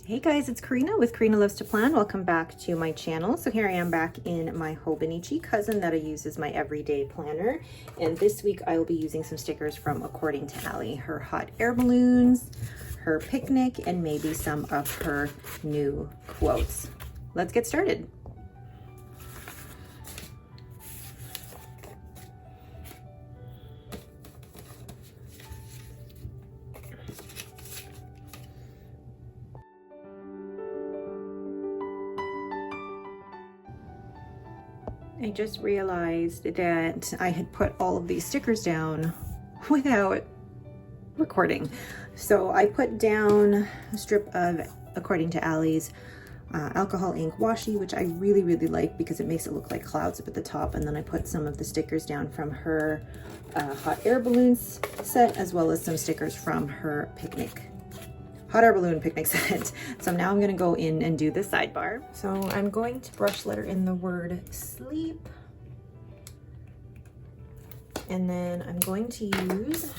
Hey guys, it's Karina with Karina Loves to Plan. Welcome back to my channel. So here I am back in my HOBONICHI cousin that I use as my everyday planner. And this week I will be using some stickers from According to Allie, her hot air balloons, her picnic, and maybe some of her new quotes. Let's get started. I just realized that I had put all of these stickers down without recording. So I put down a strip of According to Allie's alcohol ink washi, which I really like because it makes it look like clouds up at the top. And then I put some of the stickers down from her hot air balloons set, as well as some stickers from her hot air balloon picnic set. So now I'm gonna go in and do the sidebar. So I'm going to brush letter in the word sleep. And then I'm going to use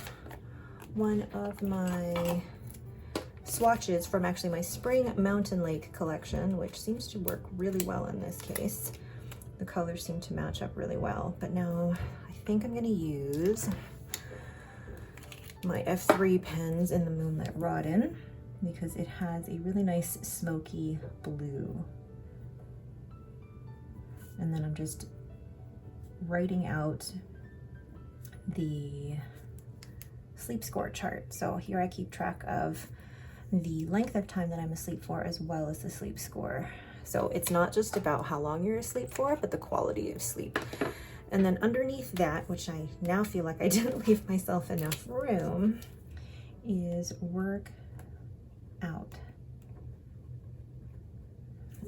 one of my swatches from actually my Spring Mountain Lake collection, which seems to work really well in this case. The colors seem to match up really well. But now I think I'm gonna use my F3 pens in the Moonlit Rodin, because it has a really nice smoky blue. And then I'm just writing out the sleep score chart. So here I keep track of the length of time that I'm asleep for, as well as the sleep score. So it's not just about how long you're asleep for, but the quality of sleep. And then underneath that, which I now feel like I didn't leave myself enough room, is work out.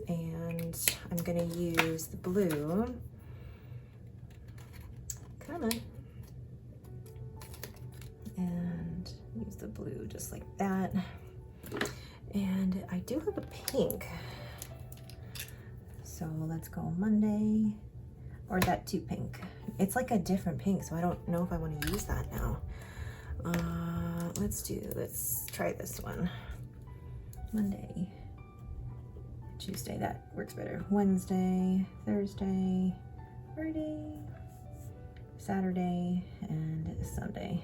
And I'm gonna use the blue. Come on. And use the blue just like that. And I do have a pink. So let's go Monday, or that too pink. It's like a different pink, so I don't know if I want to use that now. Let's try this one. Monday, Tuesday, that works better. Wednesday, Thursday, Friday, Saturday, and Sunday.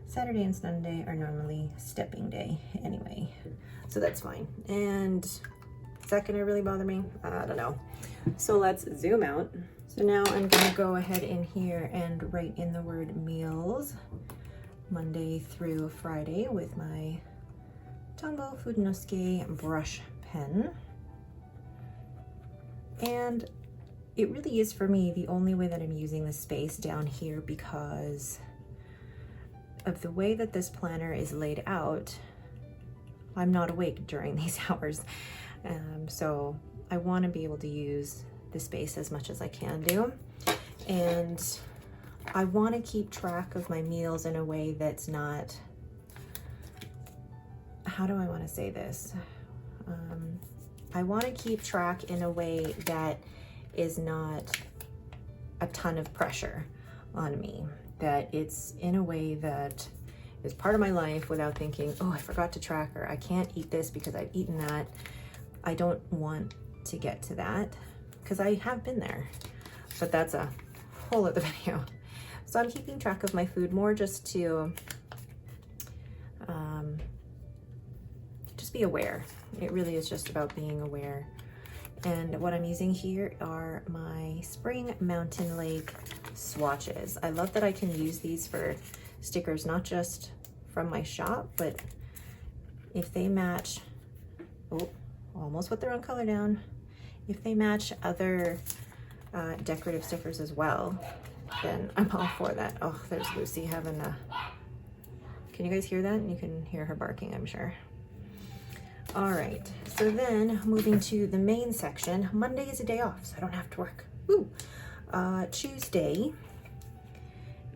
Saturday and Sunday are normally stepping day anyway, so that's fine. And is that gonna really bother me? I don't know. So let's zoom out. So now I'm gonna go ahead in here and write in the word meals, Monday through Friday, with my Tombow Fudenosuke brush pen. And it really is, for me, the only way that I'm using the space down here, because of the way that this planner is laid out. I'm not awake during these hours. So I want to be able to use the space as much as I can do. And I want to keep track of my meals in a way that's not, how do I want to say this? I want to keep track in a way that is not a ton of pressure on me, that it's in a way that is part of my life without thinking, oh, I forgot to track, or I can't eat this because I've eaten that. I don't want to get to that, because I have been there, but that's a whole other video. So I'm keeping track of my food more just to just be aware. It really is just about being aware. And what I'm using here are my Spring Mountain Lake swatches. I love that I can use these for stickers, not just from my shop, but if they match, oh, almost put the wrong color down. If they match other decorative stickers as well, then I'm all for that. Oh, there's Lucy having a, can you guys hear that? You can hear her barking, I'm sure. All right, so then moving to the main section, Monday is a day off, so I don't have to work. Woo! Tuesday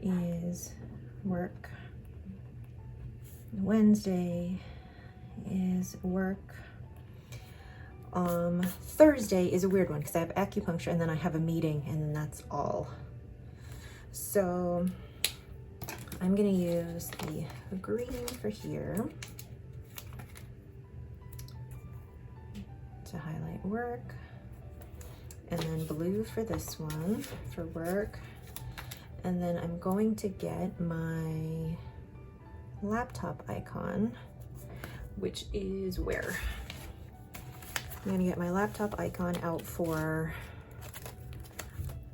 is work. Wednesday is work. Thursday is a weird one because I have acupuncture and then I have a meeting, and then that's all. So I'm gonna use the green for here to highlight work, and then blue for this one for work. And then I'm going to get my laptop icon, which is where? I'm gonna get my laptop icon out for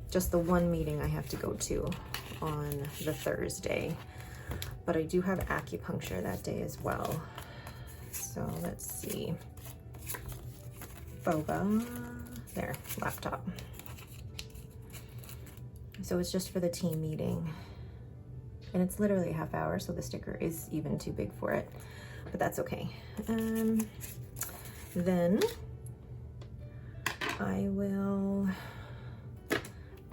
just the one meeting I have to go to on the Thursday. But I do have acupuncture that day as well. So let's see. Boba, there, laptop. So it's just for the team meeting. And it's literally a half hour, so the sticker is even too big for it, but that's okay. Then I will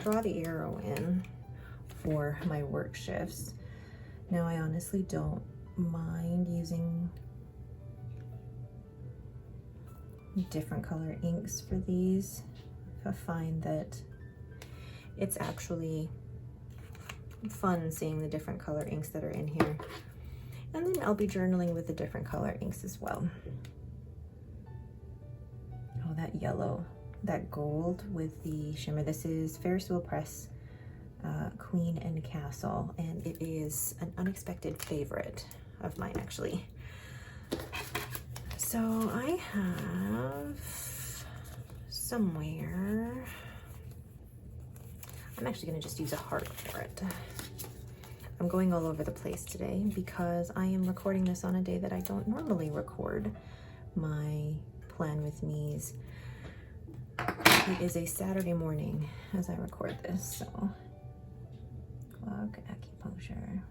draw the arrow in for my work shifts. Now I honestly don't mind using different color inks for these. I find that it's actually fun seeing the different color inks that are in here. And then I'll be journaling with the different color inks as well. Oh, that yellow, that gold with the shimmer. This is Ferris Wheel Press Queen and Castle, and it is an unexpected favorite of mine actually. So I have somewhere, I'm actually gonna just use a heart for it. I'm going all over the place today because I am recording this on a day that I don't normally record my Plan With Me's. It is a Saturday morning as I record this, so clock, acupuncture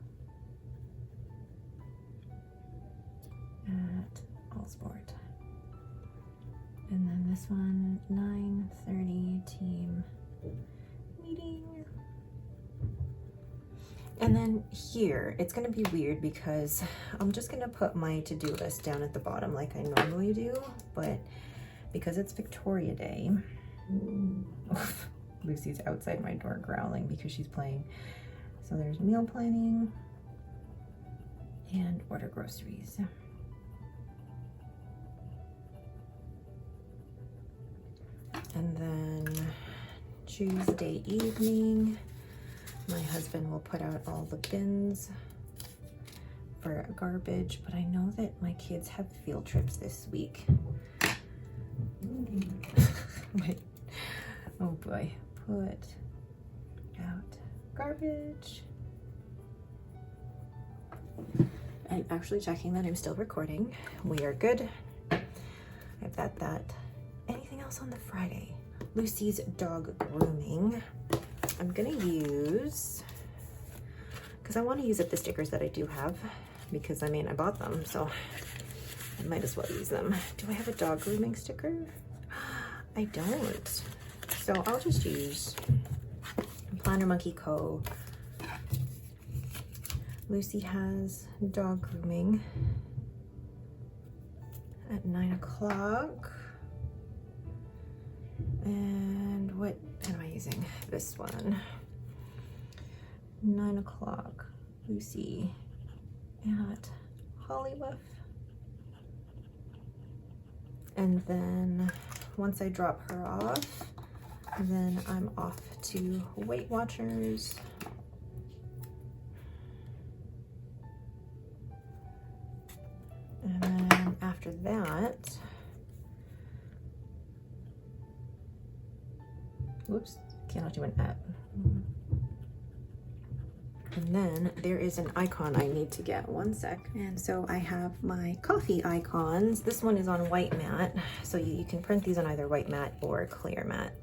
at All Sport. And then this one, 9:30 team meeting. And then here, it's gonna be weird because I'm just gonna put my to-do list down at the bottom like I normally do, but because it's Victoria Day, Lucy's outside my door growling because she's playing. So there's meal planning and order groceries. And then Tuesday evening, my husband will put out all the bins for garbage, but I know that my kids have field trips this week. Wait. Oh boy, put out garbage. I'm actually checking that I'm still recording. We are good. I've got that. Anything else on the Friday? Lucy's dog grooming. I'm gonna use, because I want to use up the stickers that I do have, because I mean I bought them, so I might as well use them. Do I have a dog grooming sticker? I don't. So I'll just use Planner Monkey Co. Lucy has dog grooming at 9 o'clock. And what am I using? This one. 9 o'clock. Lucy at Hollywood. And then once I drop her off, then I'm off to Weight Watchers. And then after that, whoops, cannot do an app. And then there is an icon I need to get, one sec. And so I have my coffee icons. This one is on white mat. So you can print these on either white mat or clear mat.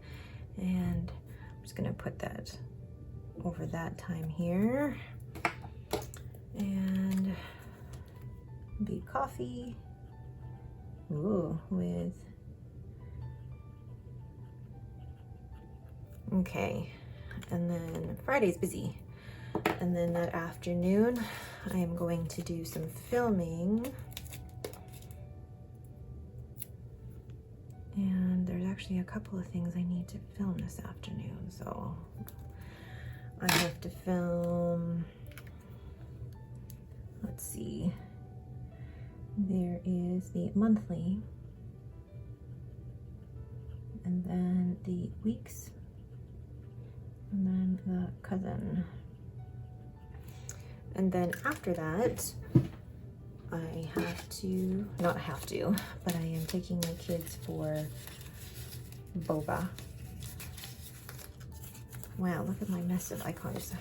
And I'm just gonna put that over that time here. And be coffee. Ooh, with, okay. And then Friday's busy. And then that afternoon, I am going to do some filming. And there's actually a couple of things I need to film this afternoon. So I have to film let's see. There is the monthly, and then the weeks, and then the cousin. And then after that, I have to, not have to, but I am taking my kids for boba. Wow, look at my mess of icons.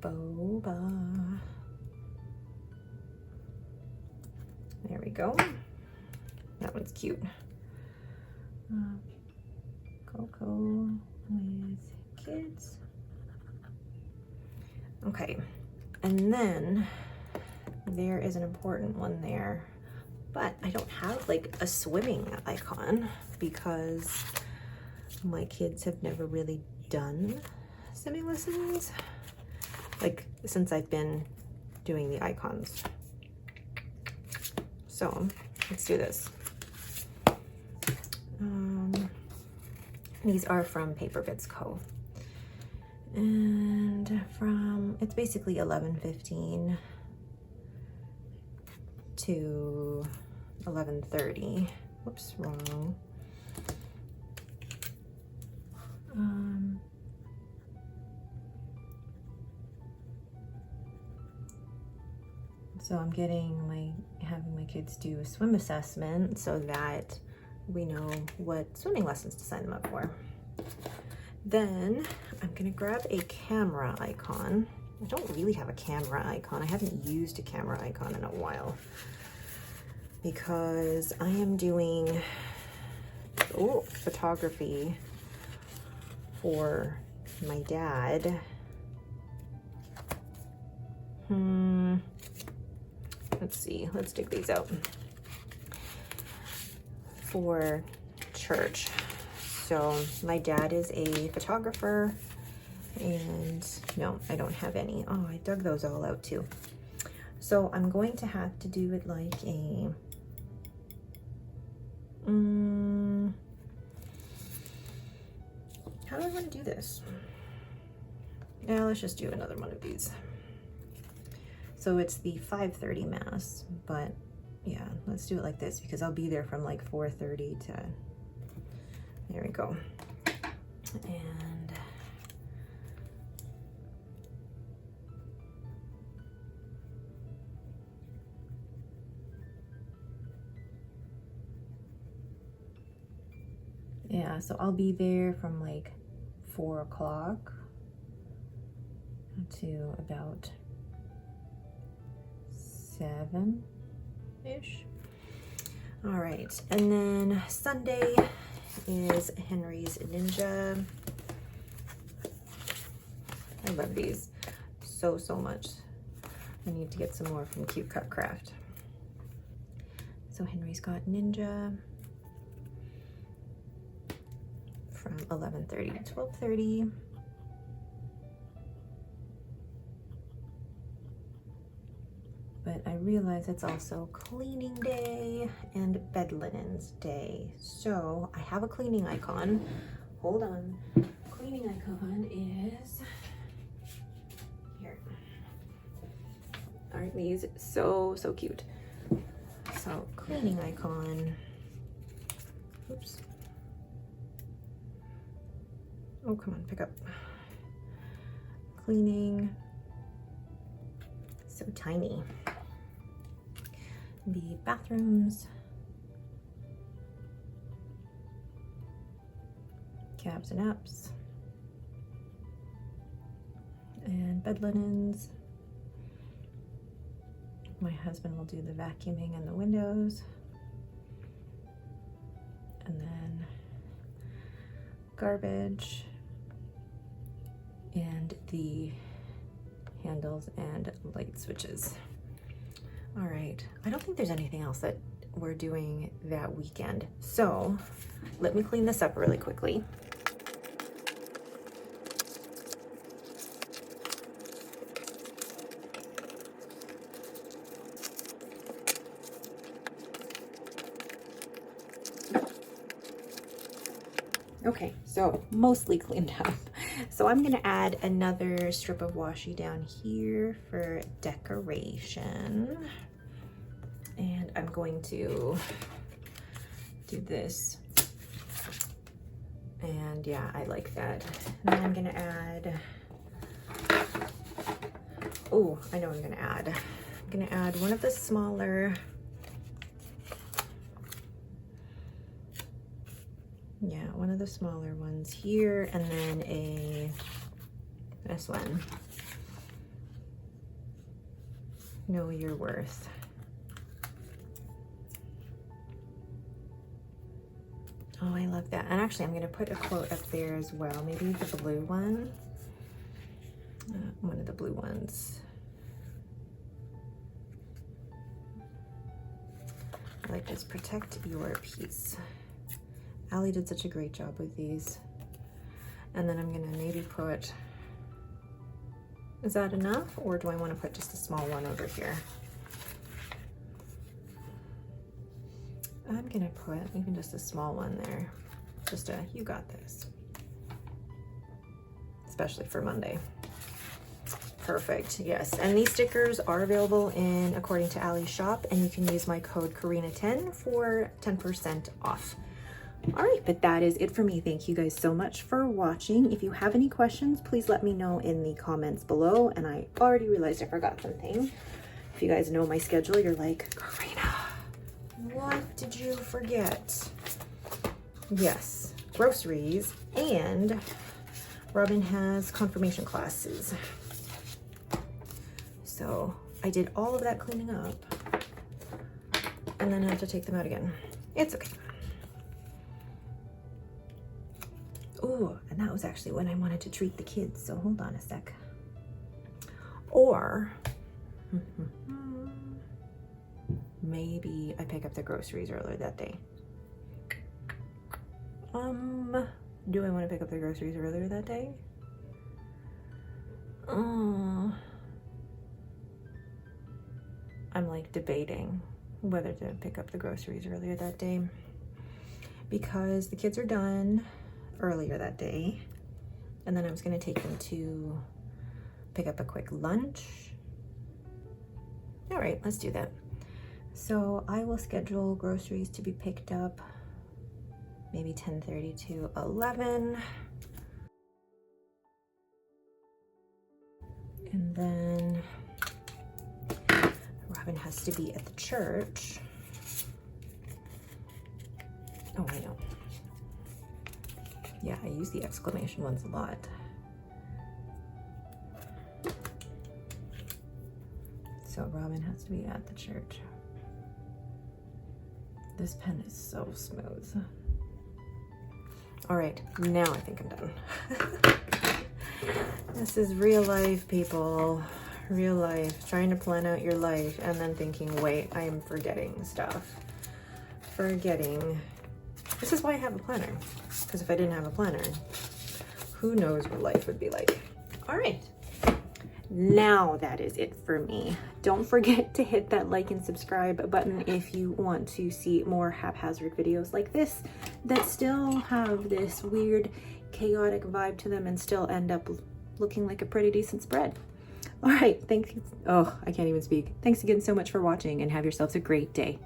Boba. There we go. That one's cute. Cocoa with kids. Okay, and then there is an important one there, but I don't have like a swimming icon because my kids have never really done swimming lessons, like since I've been doing the icons. So let's do this. These are from Paper Bits Co. And from, it's basically 11:15 to 11:30. Whoops, wrong. So I'm having my kids do a swim assessment so that we know what swimming lessons to sign them up for. Then I'm gonna grab a camera icon. I don't really have a camera icon. I haven't used a camera icon in a while because I am doing photography for my dad. Let's see, let's dig these out. For church. So my dad is a photographer, and no, I don't have any. Oh, I dug those all out too. So I'm going to have to do it like a, how do I want to do this? Yeah, let's just do another one of these. So it's the 5:30 mass, but yeah, let's do it like this because I'll be there from like 4:30 to, there we go. And yeah, so I'll be there from like 4 o'clock to about 7-ish. All right, and then Sunday is Henry's Ninja. I love these so much. I need to get some more from Cute Cut Craft. So Henry's got Ninja from 11:30 to 12:30. But I realize it's also cleaning day and bed linens day. So I have a cleaning icon. Hold on. Cleaning icon is here. Aren't these so cute? So cleaning icon. Oops. Oh, come on, pick up. Cleaning. So tiny. The bathrooms, cabs and apps, and bed linens. My husband will do the vacuuming and the windows, and then garbage and the handles and light switches. All right, I don't think there's anything else that we're doing that weekend. So let me clean this up really quickly. Okay, so mostly cleaned up. So I'm gonna add another strip of washi down here for decoration. And I'm going to do this. And yeah, I like that. And then I'm gonna add, oh, I know what I'm gonna add. I'm gonna add one of the smaller, yeah, one of the smaller ones here, and then this one. Know your worth. Oh, I love that. And actually, I'm going to put a quote up there as well. Maybe the blue one. One of the blue ones. I like this, protect your peace. Allie did such a great job with these. And then I'm going to maybe put, is that enough? Or do I want to put just a small one over here? I'm gonna put even just a small one there. Just a, you got this. Especially for Monday. Perfect, yes. And these stickers are available in According to Allie's shop, and you can use my code Karina10 for 10% off. All right, but that is it for me. Thank you guys so much for watching. If you have any questions, please let me know in the comments below. And I already realized I forgot something. If you guys know my schedule, you're like, Karina, what did you forget? Yes, groceries, and Robin has confirmation classes. So I did all of that cleaning up and then I have to take them out again. It's okay. Oh, and that was actually when I wanted to treat the kids. So hold on a sec. Or maybe I pick up the groceries earlier that day. Do I want to pick up the groceries earlier that day? I'm like debating whether to pick up the groceries earlier that day because the kids are done earlier that day, and then I was going to take them to pick up a quick lunch. All right, let's do that. So I will schedule groceries to be picked up maybe 10:30 to 11. And then Robin has to be at the church. Oh, I know. Yeah, I use the exclamation ones a lot. So Robin has to be at the church. This pen is so smooth. All right, now I think I'm done. This is real life, people. Real life. Trying to plan out your life and then thinking, wait, I am forgetting stuff. Forgetting. This is why I have a planner. Because if I didn't have a planner, who knows what life would be like. All right. Now that is it for me. Don't forget to hit that like and subscribe button if you want to see more haphazard videos like this that still have this weird chaotic vibe to them and still end up looking like a pretty decent spread. All right, thank you. Oh, I can't even speak. Thanks again so much for watching and have yourselves a great day.